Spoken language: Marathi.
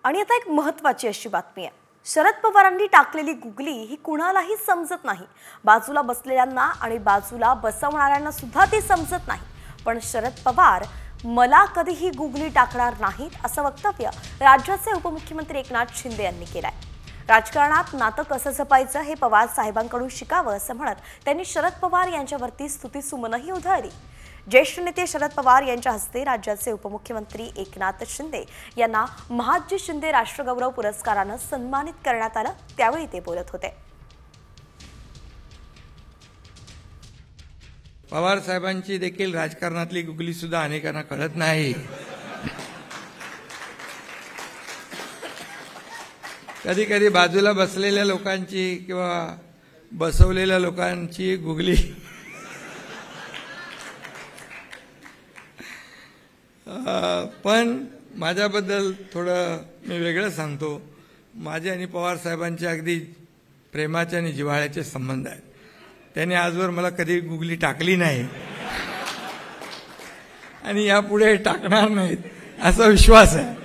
आणि आता एक महत्त्वाची अशी बातमी आहे। शरद पवारांनी टाकलेली गुगली ही कुणालाही समजत नाही। बाजूला बसलेल्यांना आणि बाजूला बसवणाऱ्यांना सुद्धा ती समजत नाही। पण शरद पवार मला कधीही गुगली टाकणार नाहीत असं वक्तव्य राज्याचे उपमुख्यमंत्री एकनाथ शिंदे यांनी केलंय। राजकारणात नातं कसं जपायचं हे पवार साहेबांकडून शिकावं असं म्हणत त्यांनी शरद पवार यांच्यावरती स्तुतीसुमनही उधळली। ज्येष्ठ नेते शरद पवार यांच्या हस्ते राज्याचे उपमुख्यमंत्री एकनाथ शिंदे यांना महादजी शिंदे राष्ट्रगौरव पुरस्काराने सन्मानित करण्यात आलं, त्यावेळी ते बोलत होते। पवार साहेबांची देखील राजकारणातली गुगली सुद्धा अनेकांना कळत नाही। कधी कधी बाजूला बसलेल्या लोकांची किंवा बसवलेल्या लोकांची गुगली पण माझ्याबद्दल थोडं मी वेगळं सांगतो। माझे आणि पवार साहेबांचे अगदी प्रेमाचे आणि जिव्हाळ्याचे संबंध आहेत। त्यांनी आजवर मला कधी गुगली टाकली नाही आणि यापुढे टाकणार नाहीत असा विश्वास आहे।